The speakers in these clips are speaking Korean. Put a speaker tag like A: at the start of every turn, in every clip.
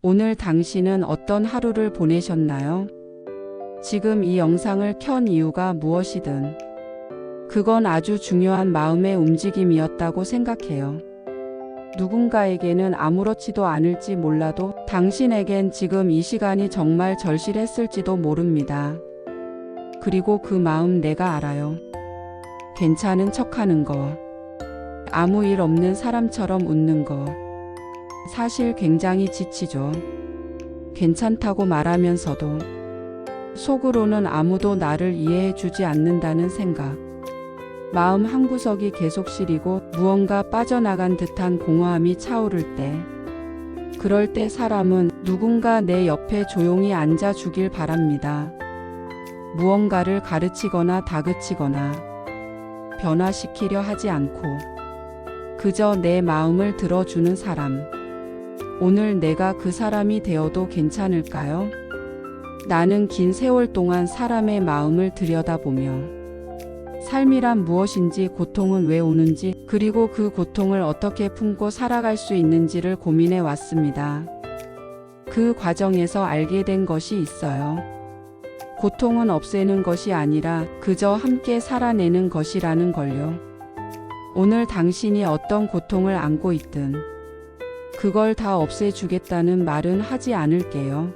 A: 오늘 당신은 어떤 하루를 보내셨나요? 지금 이 영상을 켠 이유가 무엇이든 그건 아주 중요한 마음의 움직임이었다고 생각해요. 누군가에게는 아무렇지도 않을지 몰라도 당신에겐 지금 이 시간이 정말 절실했을지도 모릅니다. 그리고 그 마음 내가 알아요. 괜찮은 척하는 거, 아무 일 없는 사람처럼 웃는 거, 사실 굉장히 지치죠. 괜찮다고 말하면서도 속으로는 아무도 나를 이해해 주지 않는다는 생각. 마음 한구석이 계속 시리고 무언가 빠져나간 듯한 공허함이 차오를 때, 그럴 때 사람은 누군가 내 옆에 조용히 앉아 주길 바랍니다. 무언가를 가르치거나 다그치거나 변화시키려 하지 않고 그저 내 마음을 들어주는 사람. 오늘 내가 그 사람이 되어도 괜찮을까요? 나는 긴 세월 동안 사람의 마음을 들여다보며 삶이란 무엇인지, 고통은 왜 오는지, 그리고 그 고통을 어떻게 품고 살아갈 수 있는지를 고민해 왔습니다. 그 과정에서 알게 된 것이 있어요. 고통은 없애는 것이 아니라 그저 함께 살아내는 것이라는 걸요. 오늘 당신이 어떤 고통을 안고 있든 그걸 다 없애주겠다는 말은 하지 않을게요.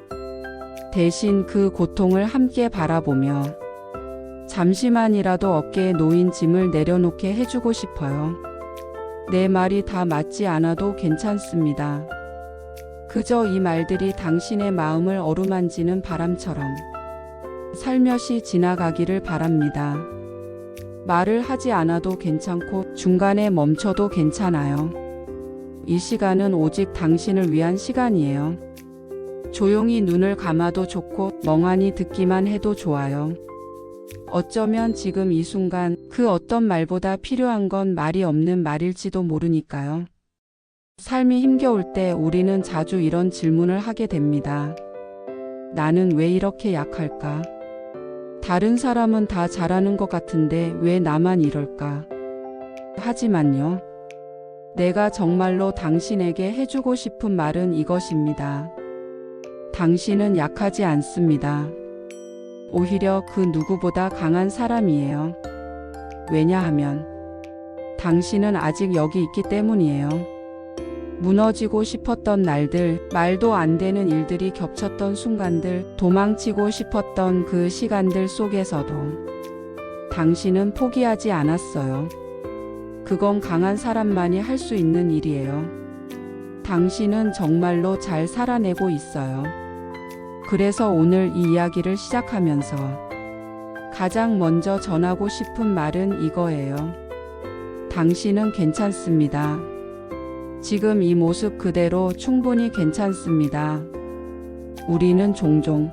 A: 대신 그 고통을 함께 바라보며 잠시만이라도 어깨에 놓인 짐을 내려놓게 해주고 싶어요. 내 말이 다 맞지 않아도 괜찮습니다. 그저 이 말들이 당신의 마음을 어루만지는 바람처럼 살며시 지나가기를 바랍니다. 말을 하지 않아도 괜찮고 중간에 멈춰도 괜찮아요. 이 시간은 오직 당신을 위한 시간이에요. 조용히 눈을 감아도 좋고 멍하니 듣기만 해도 좋아요. 어쩌면 지금 이 순간 그 어떤 말보다 필요한 건 말이 없는 말일지도 모르니까요. 삶이 힘겨울 때 우리는 자주 이런 질문을 하게 됩니다. 나는 왜 이렇게 약할까? 다른 사람은 다 잘하는 것 같은데 왜 나만 이럴까? 하지만요. 내가 정말로 당신에게 해주고 싶은 말은 이것입니다. 당신은 약하지 않습니다. 오히려 그 누구보다 강한 사람이에요. 왜냐하면 당신은 아직 여기 있기 때문이에요. 무너지고 싶었던 날들, 말도 안 되는 일들이 겹쳤던 순간들, 도망치고 싶었던 그 시간들 속에서도 당신은 포기하지 않았어요. 그건 강한 사람만이 할 수 있는 일이에요. 당신은 정말로 잘 살아내고 있어요. 그래서 오늘 이 이야기를 시작하면서 가장 먼저 전하고 싶은 말은 이거예요. 당신은 괜찮습니다. 지금 이 모습 그대로 충분히 괜찮습니다. 우리는 종종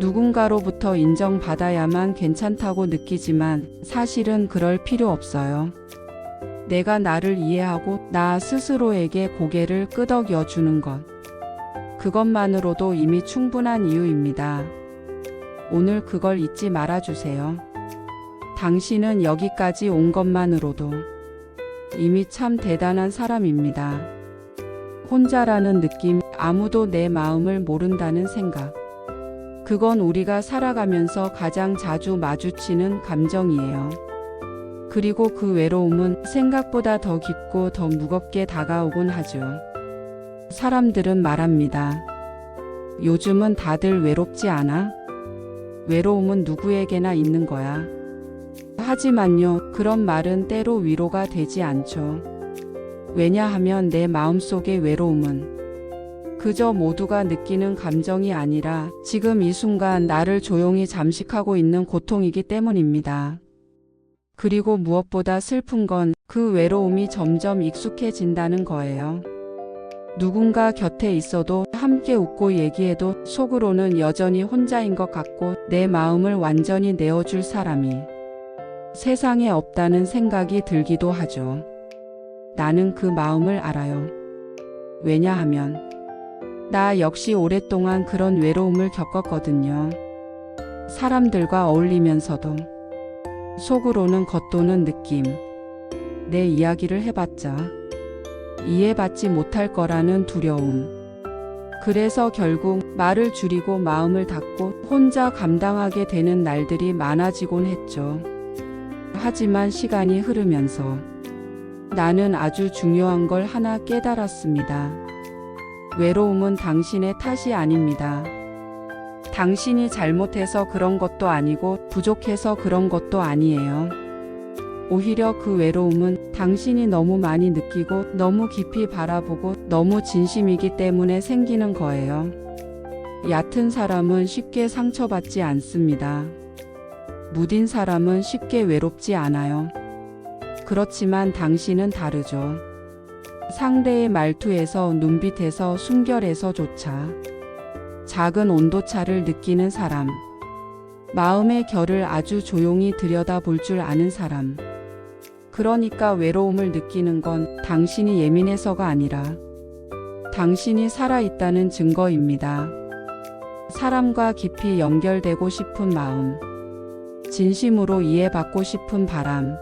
A: 누군가로부터 인정받아야만 괜찮다고 느끼지만 사실은 그럴 필요 없어요. 내가 나를 이해하고 나 스스로에게 고개를 끄덕여 주는 것. 그것만으로도 이미 충분한 이유입니다. 오늘 그걸 잊지 말아주세요. 당신은 여기까지 온 것만으로도 이미 참 대단한 사람입니다. 혼자라는 느낌, 아무도 내 마음을 모른다는 생각. 그건 우리가 살아가면서 가장 자주 마주치는 감정이에요. 그리고 그 외로움은 생각보다 더 깊고 더 무겁게 다가오곤 하죠. 사람들은 말합니다. 요즘은 다들 외롭지 않아? 외로움은 누구에게나 있는 거야. 하지만요, 그런 말은 때로 위로가 되지 않죠. 왜냐하면 내 마음속의 외로움은 그저 모두가 느끼는 감정이 아니라 지금 이 순간 나를 조용히 잠식하고 있는 고통이기 때문입니다. 그리고 무엇보다 슬픈 건 그 외로움이 점점 익숙해진다는 거예요. 누군가 곁에 있어도 함께 웃고 얘기해도 속으로는 여전히 혼자인 것 같고 내 마음을 완전히 내어줄 사람이 세상에 없다는 생각이 들기도 하죠. 나는 그 마음을 알아요. 왜냐하면 나 역시 오랫동안 그런 외로움을 겪었거든요. 사람들과 어울리면서도 속으로는 겉도는 느낌. 내 이야기를 해봤자 이해받지 못할 거라는 두려움. 그래서 결국 말을 줄이고 마음을 닫고 혼자 감당하게 되는 날들이 많아지곤 했죠. 하지만 시간이 흐르면서 나는 아주 중요한 걸 하나 깨달았습니다. 외로움은 당신의 탓이 아닙니다. 당신이 잘못해서 그런 것도 아니고 부족해서 그런 것도 아니에요. 오히려 그 외로움은 당신이 너무 많이 느끼고 너무 깊이 바라보고 너무 진심이기 때문에 생기는 거예요. 얕은 사람은 쉽게 상처받지 않습니다. 무딘 사람은 쉽게 외롭지 않아요. 그렇지만 당신은 다르죠. 상대의 말투에서 눈빛에서 숨결에서조차 작은 온도차를 느끼는 사람. 마음의 결을 아주 조용히 들여다볼 줄 아는 사람. 그러니까 외로움을 느끼는 건 당신이 예민해서가 아니라 당신이 살아있다는 증거입니다. 사람과 깊이 연결되고 싶은 마음. 진심으로 이해받고 싶은 바람.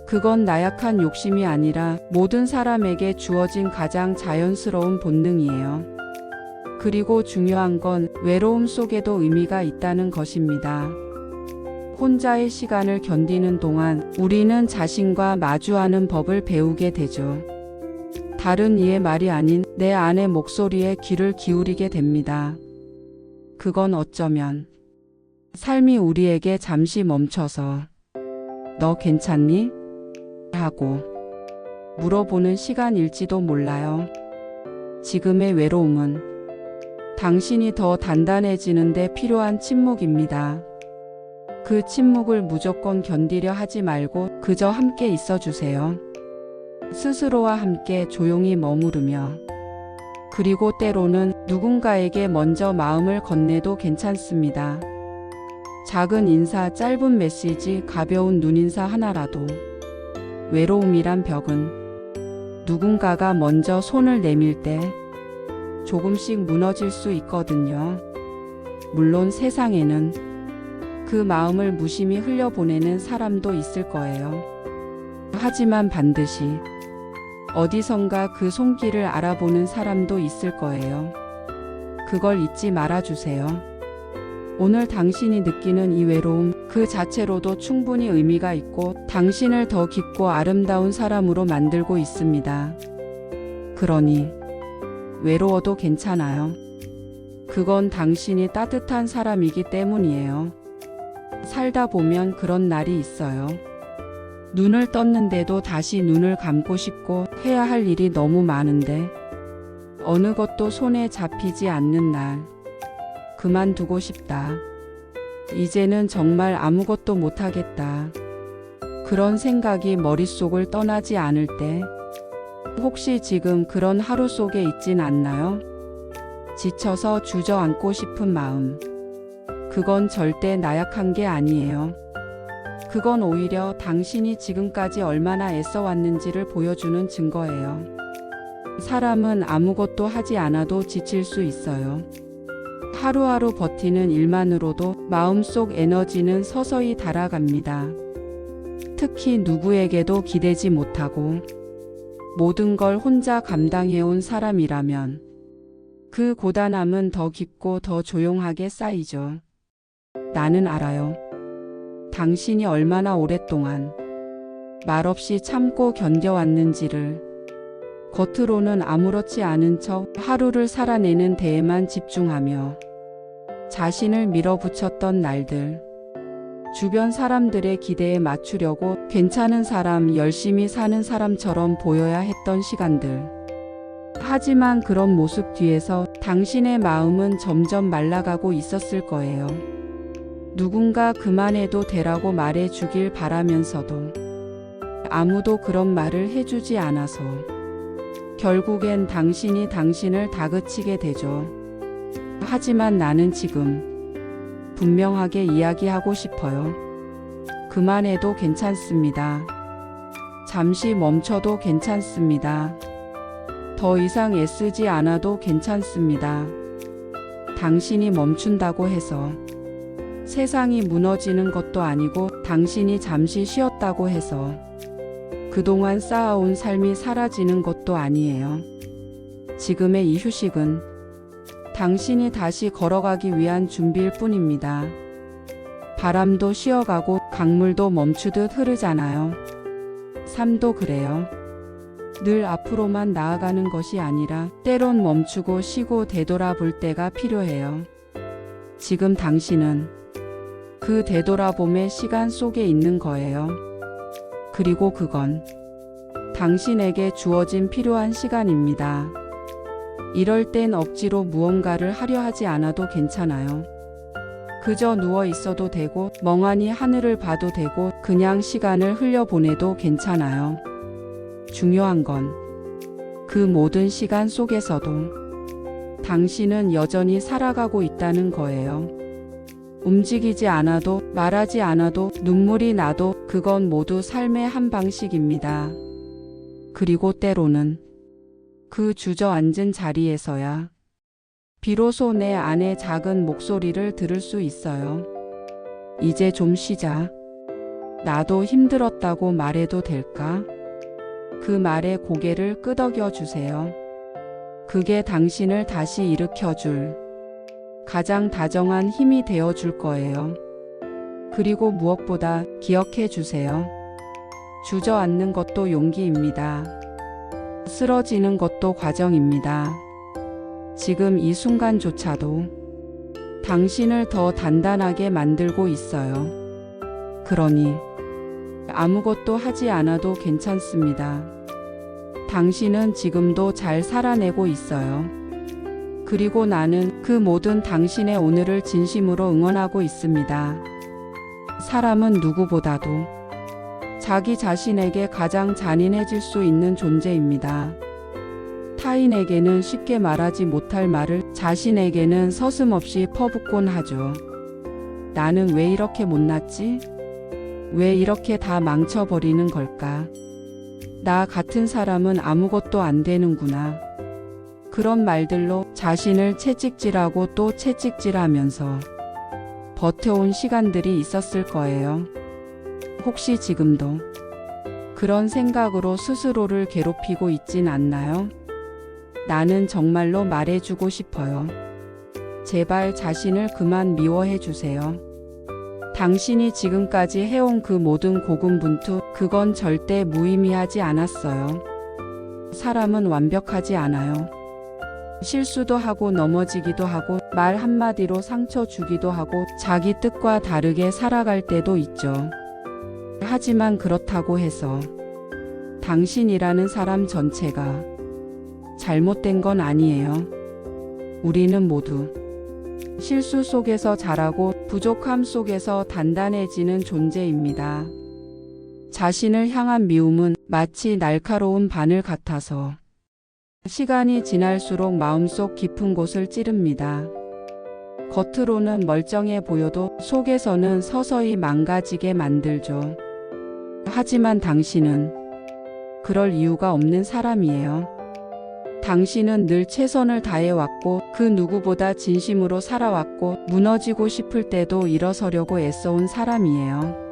A: 그건 나약한 욕심이 아니라 모든 사람에게 주어진 가장 자연스러운 본능이에요. 그리고 중요한 건 외로움 속에도 의미가 있다는 것입니다. 혼자의 시간을 견디는 동안 우리는 자신과 마주하는 법을 배우게 되죠. 다른 이의 말이 아닌 내 안의 목소리에 귀를 기울이게 됩니다. 그건 어쩌면 삶이 우리에게 잠시 멈춰서 너 괜찮니? 하고 물어보는 시간일지도 몰라요. 지금의 외로움은 당신이 더 단단해지는데 필요한 침묵입니다. 그 침묵을 무조건 견디려 하지 말고 그저 함께 있어 주세요. 스스로와 함께 조용히 머무르며 그리고 때로는 누군가에게 먼저 마음을 건네도 괜찮습니다. 작은 인사, 짧은 메시지, 가벼운 눈인사 하나라도 외로움이란 벽은 누군가가 먼저 손을 내밀 때 조금씩 무너질 수 있거든요. 물론 세상에는 그 마음을 무심히 흘려보내는 사람도 있을 거예요. 하지만 반드시 어디선가 그 손길을 알아보는 사람도 있을 거예요. 그걸 잊지 말아주세요. 오늘 당신이 느끼는 이 외로움 그 자체로도 충분히 의미가 있고 당신을 더 깊고 아름다운 사람으로 만들고 있습니다. 그러니 외로워도 괜찮아요. 그건 당신이 따뜻한 사람이기 때문이에요. 살다 보면 그런 날이 있어요. 눈을 떴는데도 다시 눈을 감고 싶고 해야 할 일이 너무 많은데 어느 것도 손에 잡히지 않는 날. 그만두고 싶다. 이제는 정말 아무것도 못하겠다. 그런 생각이 머릿속을 떠나지 않을 때 혹시 지금 그런 하루 속에 있진 않나요? 지쳐서 주저앉고 싶은 마음. 그건 절대 나약한 게 아니에요. 그건 오히려 당신이 지금까지 얼마나 애써왔는지를 보여주는 증거예요. 사람은 아무것도 하지 않아도 지칠 수 있어요. 하루하루 버티는 일만으로도 마음속 에너지는 서서히 달아갑니다. 특히 누구에게도 기대지 못하고 모든 걸 혼자 감당해온 사람이라면 그 고단함은 더 깊고 더 조용하게 쌓이죠. 나는 알아요. 당신이 얼마나 오랫동안 말없이 참고 견뎌왔는지를. 겉으로는 아무렇지 않은 척 하루를 살아내는 데에만 집중하며 자신을 밀어붙였던 날들. 주변 사람들의 기대에 맞추려고 괜찮은 사람, 열심히 사는 사람처럼 보여야 했던 시간들. 하지만 그런 모습 뒤에서 당신의 마음은 점점 말라가고 있었을 거예요. 누군가 그만해도 되라고 말해 주길 바라면서도 아무도 그런 말을 해주지 않아서 결국엔 당신이 당신을 다그치게 되죠. 하지만 나는 지금 분명하게 이야기하고 싶어요. 그만해도 괜찮습니다. 잠시 멈춰도 괜찮습니다. 더 이상 애쓰지 않아도 괜찮습니다. 당신이 멈춘다고 해서 세상이 무너지는 것도 아니고 당신이 잠시 쉬었다고 해서 그동안 쌓아온 삶이 사라지는 것도 아니에요. 지금의 이 휴식은 당신이 다시 걸어가기 위한 준비일 뿐입니다. 바람도 쉬어가고 강물도 멈추듯 흐르잖아요. 삶도 그래요. 늘 앞으로만 나아가는 것이 아니라 때론 멈추고 쉬고 되돌아볼 때가 필요해요. 지금 당신은 그 되돌아봄의 시간 속에 있는 거예요. 그리고 그건 당신에게 주어진 필요한 시간입니다. 이럴 땐 억지로 무언가를 하려 하지 않아도 괜찮아요. 그저 누워 있어도 되고 멍하니 하늘을 봐도 되고 그냥 시간을 흘려보내도 괜찮아요. 중요한 건 그 모든 시간 속에서도 당신은 여전히 살아가고 있다는 거예요. 움직이지 않아도 말하지 않아도 눈물이 나도 그건 모두 삶의 한 방식입니다. 그리고 때로는 그 주저앉은 자리에서야 비로소 내 안의 작은 목소리를 들을 수 있어요. 이제 좀 쉬자. 나도 힘들었다고 말해도 될까? 그 말에 고개를 끄덕여 주세요. 그게 당신을 다시 일으켜줄 가장 다정한 힘이 되어 줄 거예요. 그리고 무엇보다 기억해 주세요. 주저앉는 것도 용기입니다. 쓰러지는 것도 과정입니다. 지금 이 순간조차도 당신을 더 단단하게 만들고 있어요. 그러니 아무것도 하지 않아도 괜찮습니다. 당신은 지금도 잘 살아내고 있어요. 그리고 나는 그 모든 당신의 오늘을 진심으로 응원하고 있습니다. 사람은 누구보다도 자기 자신에게 가장 잔인해질 수 있는 존재입니다. 타인에게는 쉽게 말하지 못할 말을 자신에게는 서슴없이 퍼붓곤 하죠. 나는 왜 이렇게 못났지? 왜 이렇게 다 망쳐버리는 걸까? 나 같은 사람은 아무것도 안 되는구나. 그런 말들로 자신을 채찍질하고 또 채찍질하면서 버텨온 시간들이 있었을 거예요. 혹시 지금도 그런 생각으로 스스로를 괴롭히고 있진 않나요? 나는 정말로 말해주고 싶어요. 제발 자신을 그만 미워해 주세요. 당신이 지금까지 해온 그 모든 고군분투, 그건 절대 무의미하지 않았어요. 사람은 완벽하지 않아요. 실수도 하고 넘어지기도 하고 말 한마디로 상처 주기도 하고 자기 뜻과 다르게 살아갈 때도 있죠. 하지만 그렇다고 해서 당신이라는 사람 전체가 잘못된 건 아니에요. 우리는 모두 실수 속에서 자라고 부족함 속에서 단단해지는 존재입니다. 자신을 향한 미움은 마치 날카로운 바늘 같아서 시간이 지날수록 마음속 깊은 곳을 찌릅니다. 겉으로는 멀쩡해 보여도 속에서는 서서히 망가지게 만들죠. 하지만 당신은 그럴 이유가 없는 사람이에요. 당신은 늘 최선을 다해왔고 그 누구보다 진심으로 살아왔고 무너지고 싶을 때도 일어서려고 애써온 사람이에요.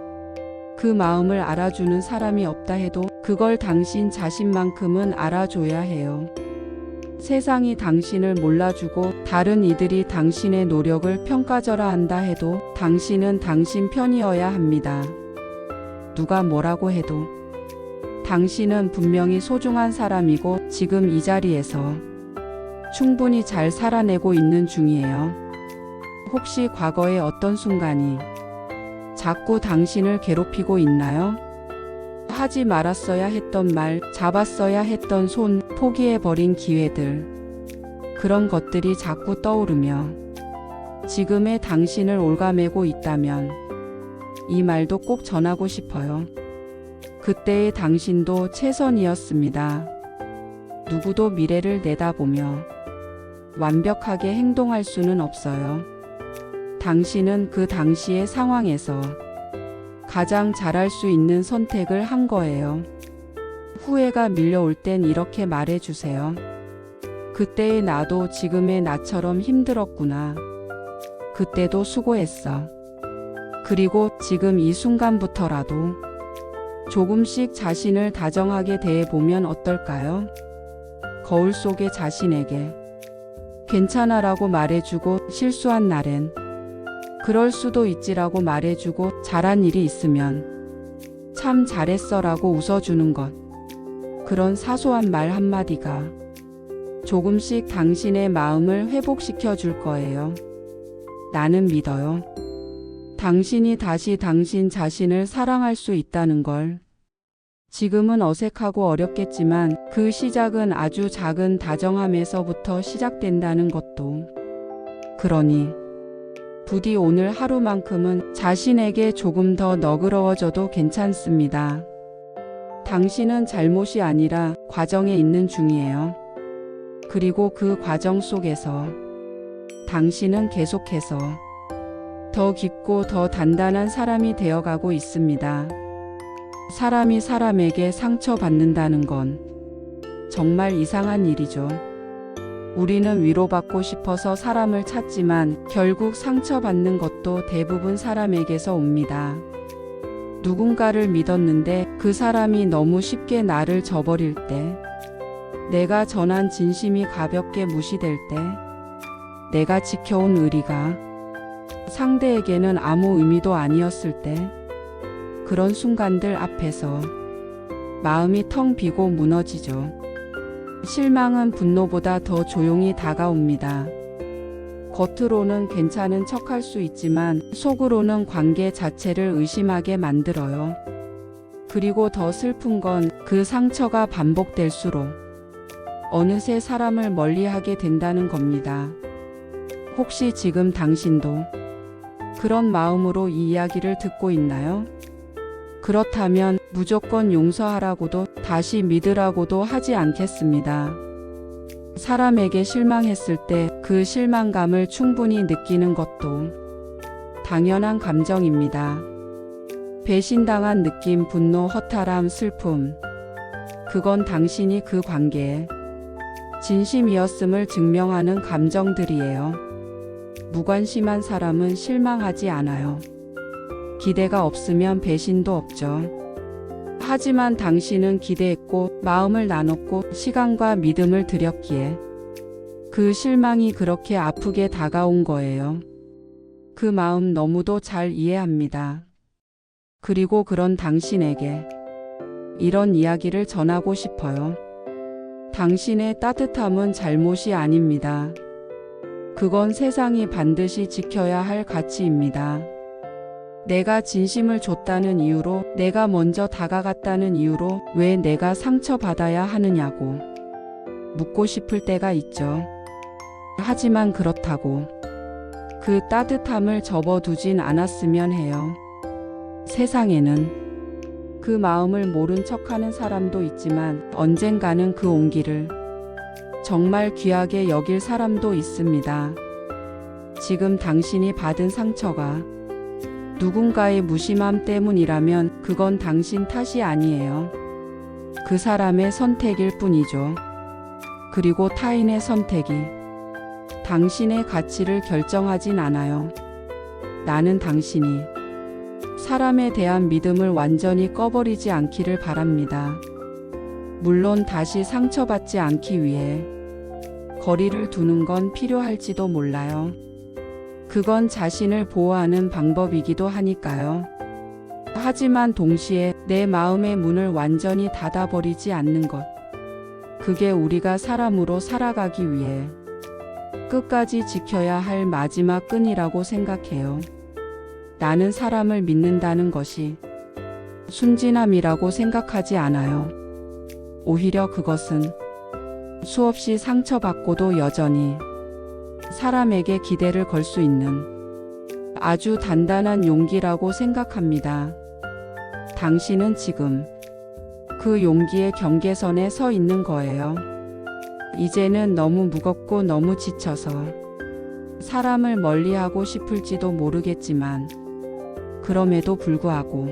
A: 그 마음을 알아주는 사람이 없다 해도 그걸 당신 자신만큼은 알아줘야 해요. 세상이 당신을 몰라주고 다른 이들이 당신의 노력을 평가절하 한다 해도 당신은 당신 편이어야 합니다. 누가 뭐라고 해도 당신은 분명히 소중한 사람이고 지금 이 자리에서 충분히 잘 살아내고 있는 중이에요. 혹시 과거의 어떤 순간이 자꾸 당신을 괴롭히고 있나요? 하지 말았어야 했던 말, 잡았어야 했던 손, 포기해버린 기회들. 그런 것들이 자꾸 떠오르며 지금의 당신을 올가매고 있다면 이 말도 꼭 전하고 싶어요. 그때의 당신도 최선이었습니다. 누구도 미래를 내다보며 완벽하게 행동할 수는 없어요. 당신은 그 당시의 상황에서 가장 잘할 수 있는 선택을 한 거예요. 후회가 밀려올 땐 이렇게 말해주세요. 그때의 나도 지금의 나처럼 힘들었구나. 그때도 수고했어. 그리고 지금 이 순간부터라도 조금씩 자신을 다정하게 대해보면 어떨까요? 거울 속의 자신에게 괜찮아라고 말해주고 실수한 날엔 그럴 수도 있지라고 말해주고 잘한 일이 있으면 참 잘했어라고 웃어주는 것. 그런 사소한 말 한마디가 조금씩 당신의 마음을 회복시켜 줄 거예요. 나는 믿어요. 당신이 다시 당신 자신을 사랑할 수 있다는 걸. 지금은 어색하고 어렵겠지만 그 시작은 아주 작은 다정함에서부터 시작된다는 것도. 그러니 부디 오늘 하루만큼은 자신에게 조금 더 너그러워져도 괜찮습니다. 당신은 잘못이 아니라 과정에 있는 중이에요. 그리고 그 과정 속에서 당신은 계속해서 더 깊고 더 단단한 사람이 되어가고 있습니다. 사람이 사람에게 상처받는다는 건 정말 이상한 일이죠. 우리는 위로받고 싶어서 사람을 찾지만 결국 상처받는 것도 대부분 사람에게서 옵니다. 누군가를 믿었는데 그 사람이 너무 쉽게 나를 저버릴 때, 내가 전한 진심이 가볍게 무시될 때, 내가 지켜온 의리가 상대에게는 아무 의미도 아니었을 때, 그런 순간들 앞에서 마음이 텅 비고 무너지죠. 실망은 분노보다 더 조용히 다가옵니다. 겉으로는 괜찮은 척할 수 있지만 속으로는 관계 자체를 의심하게 만들어요. 그리고 더 슬픈 건 그 상처가 반복될수록 어느새 사람을 멀리하게 된다는 겁니다. 혹시 지금 당신도 그런 마음으로 이 이야기를 듣고 있나요? 그렇다면 무조건 용서하라고도 다시 믿으라고도 하지 않겠습니다. 사람에게 실망했을 때 그 실망감을 충분히 느끼는 것도 당연한 감정입니다. 배신당한 느낌, 분노, 허탈함, 슬픔. 그건 당신이 그 관계에 진심이었음을 증명하는 감정들이에요. 무관심한 사람은 실망하지 않아요. 기대가 없으면 배신도 없죠. 하지만 당신은 기대했고 마음을 나눴고 시간과 믿음을 들였기에 그 실망이 그렇게 아프게 다가온 거예요. 그 마음 너무도 잘 이해합니다. 그리고 그런 당신에게 이런 이야기를 전하고 싶어요. 당신의 따뜻함은 잘못이 아닙니다. 그건 세상이 반드시 지켜야 할 가치입니다. 내가 진심을 줬다는 이유로, 내가 먼저 다가갔다는 이유로 왜 내가 상처받아야 하느냐고 묻고 싶을 때가 있죠. 하지만 그렇다고 그 따뜻함을 접어두진 않았으면 해요. 세상에는 그 마음을 모른 척하는 사람도 있지만 언젠가는 그 온기를 정말 귀하게 여길 사람도 있습니다. 지금 당신이 받은 상처가 누군가의 무심함 때문이라면 그건 당신 탓이 아니에요. 그 사람의 선택일 뿐이죠. 그리고 타인의 선택이 당신의 가치를 결정하진 않아요. 나는 당신이 사람에 대한 믿음을 완전히 꺼버리지 않기를 바랍니다. 물론 다시 상처받지 않기 위해 거리를 두는 건 필요할지도 몰라요. 그건 자신을 보호하는 방법이기도 하니까요. 하지만 동시에 내 마음의 문을 완전히 닫아버리지 않는 것. 그게 우리가 사람으로 살아가기 위해 끝까지 지켜야 할 마지막 끈이라고 생각해요. 나는 사람을 믿는다는 것이 순진함이라고 생각하지 않아요. 오히려 그것은 수없이 상처받고도 여전히 사람에게 기대를 걸 수 있는 아주 단단한 용기라고 생각합니다. 당신은 지금 그 용기의 경계선에 서 있는 거예요. 이제는 너무 무겁고 너무 지쳐서 사람을 멀리하고 싶을지도 모르겠지만 그럼에도 불구하고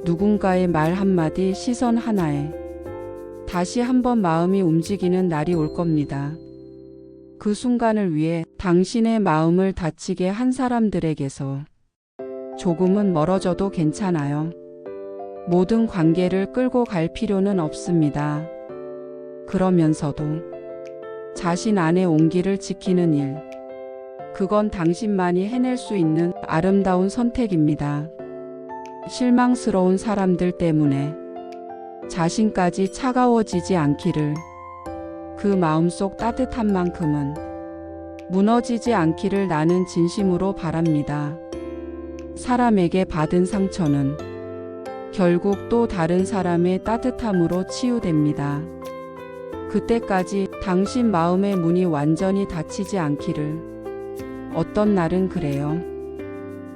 A: 누군가의 말 한마디, 시선 하나에 다시 한번 마음이 움직이는 날이 올 겁니다. 그 순간을 위해 당신의 마음을 다치게 한 사람들에게서 조금은 멀어져도 괜찮아요. 모든 관계를 끌고 갈 필요는 없습니다. 그러면서도 자신 안의 온기를 지키는 일. 그건 당신만이 해낼 수 있는 아름다운 선택입니다. 실망스러운 사람들 때문에 자신까지 차가워지지 않기를, 그 마음속 따뜻한 만큼은 무너지지 않기를 나는 진심으로 바랍니다. 사람에게 받은 상처는 결국 또 다른 사람의 따뜻함으로 치유됩니다. 그때까지 당신 마음의 문이 완전히 닫히지 않기를. 어떤 날은 그래요.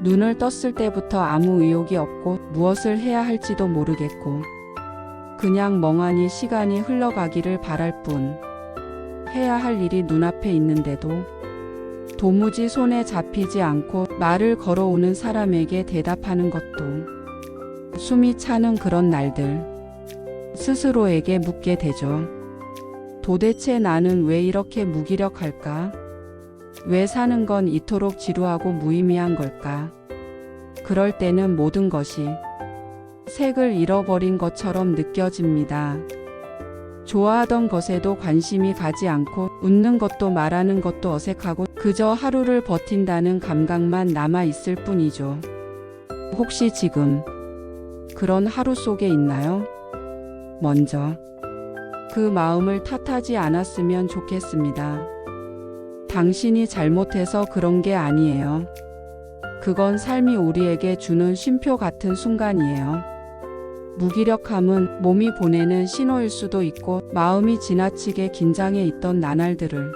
A: 눈을 떴을 때부터 아무 의욕이 없고 무엇을 해야 할지도 모르겠고 그냥 멍하니 시간이 흘러가기를 바랄 뿐. 해야 할 일이 눈앞에 있는데도 도무지 손에 잡히지 않고 말을 걸어오는 사람에게 대답하는 것도 숨이 차는 그런 날들. 스스로에게 묻게 되죠. 도대체 나는 왜 이렇게 무기력할까? 왜 사는 건 이토록 지루하고 무의미한 걸까? 그럴 때는 모든 것이 색을 잃어버린 것처럼 느껴집니다. 좋아하던 것에도 관심이 가지 않고 웃는 것도 말하는 것도 어색하고 그저 하루를 버틴다는 감각만 남아 있을 뿐이죠. 혹시 지금 그런 하루 속에 있나요? 먼저 그 마음을 탓하지 않았으면 좋겠습니다. 당신이 잘못해서 그런 게 아니에요. 그건 삶이 우리에게 주는 쉼표 같은 순간이에요. 무기력함은 몸이 보내는 신호일 수도 있고 마음이 지나치게 긴장해 있던 나날들을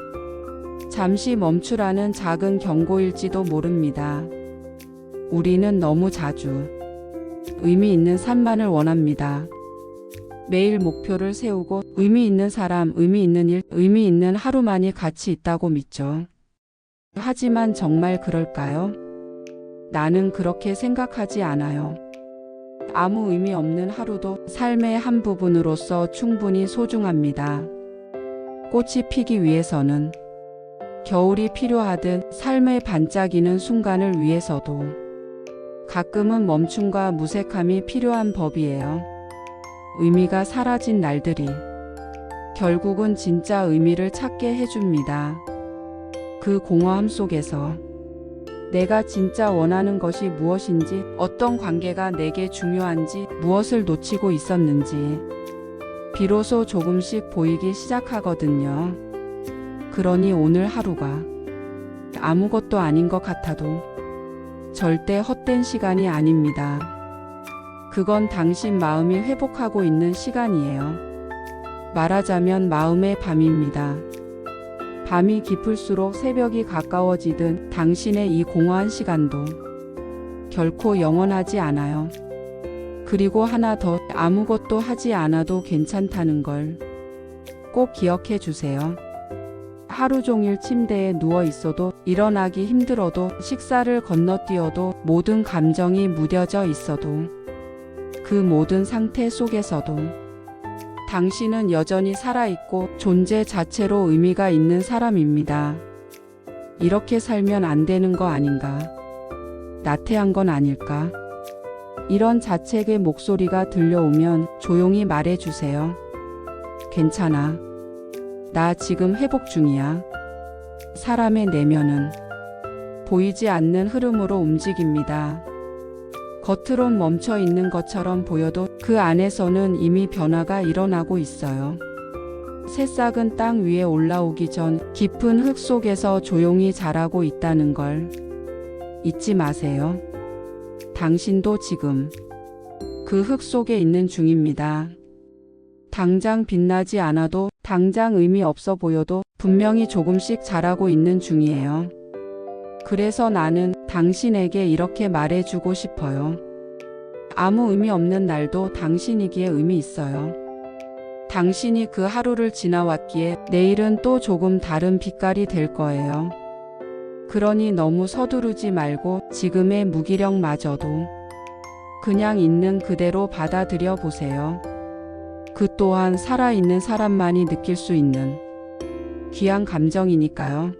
A: 잠시 멈추라는 작은 경고일지도 모릅니다. 우리는 너무 자주 의미 있는 삶만을 원합니다. 매일 목표를 세우고 의미 있는 사람, 의미 있는 일, 의미 있는 하루만이 가치 있다고 믿죠. 하지만 정말 그럴까요? 나는 그렇게 생각하지 않아요. 아무 의미 없는 하루도 삶의 한 부분으로서 충분히 소중합니다. 꽃이 피기 위해서는 겨울이 필요하듯 삶의 반짝이는 순간을 위해서도 가끔은 멈춤과 무색함이 필요한 법이에요. 의미가 사라진 날들이 결국은 진짜 의미를 찾게 해줍니다. 그 공허함 속에서 내가 진짜 원하는 것이 무엇인지, 어떤 관계가 내게 중요한지, 무엇을 놓치고 있었는지 비로소 조금씩 보이기 시작하거든요. 그러니 오늘 하루가 아무것도 아닌 것 같아도 절대 헛된 시간이 아닙니다. 그건 당신 마음이 회복하고 있는 시간이에요. 말하자면 마음의 밤입니다. 밤이 깊을수록 새벽이 가까워지든 당신의 이 공허한 시간도 결코 영원하지 않아요. 그리고 하나 더, 아무것도 하지 않아도 괜찮다는 걸 꼭 기억해 주세요. 하루 종일 침대에 누워 있어도, 일어나기 힘들어도, 식사를 건너뛰어도, 모든 감정이 무뎌져 있어도, 그 모든 상태 속에서도 당신은 여전히 살아있고 존재 자체로 의미가 있는 사람입니다. 이렇게 살면 안 되는 거 아닌가? 나태한 건 아닐까? 이런 자책의 목소리가 들려오면 조용히 말해주세요. 괜찮아. 나 지금 회복 중이야. 사람의 내면은 보이지 않는 흐름으로 움직입니다. 겉으론 멈춰 있는 것처럼 보여도 그 안에서는 이미 변화가 일어나고 있어요. 새싹은 땅 위에 올라오기 전 깊은 흙 속에서 조용히 자라고 있다는 걸 잊지 마세요. 당신도 지금 그 흙 속에 있는 중입니다. 당장 빛나지 않아도, 당장 의미 없어 보여도 분명히 조금씩 자라고 있는 중이에요. 그래서 나는 당신에게 이렇게 말해주고 싶어요. 아무 의미 없는 날도 당신이기에 의미 있어요. 당신이 그 하루를 지나왔기에 내일은 또 조금 다른 빛깔이 될 거예요. 그러니 너무 서두르지 말고 지금의 무기력마저도 그냥 있는 그대로 받아들여 보세요. 그 또한 살아있는 사람만이 느낄 수 있는 귀한 감정이니까요.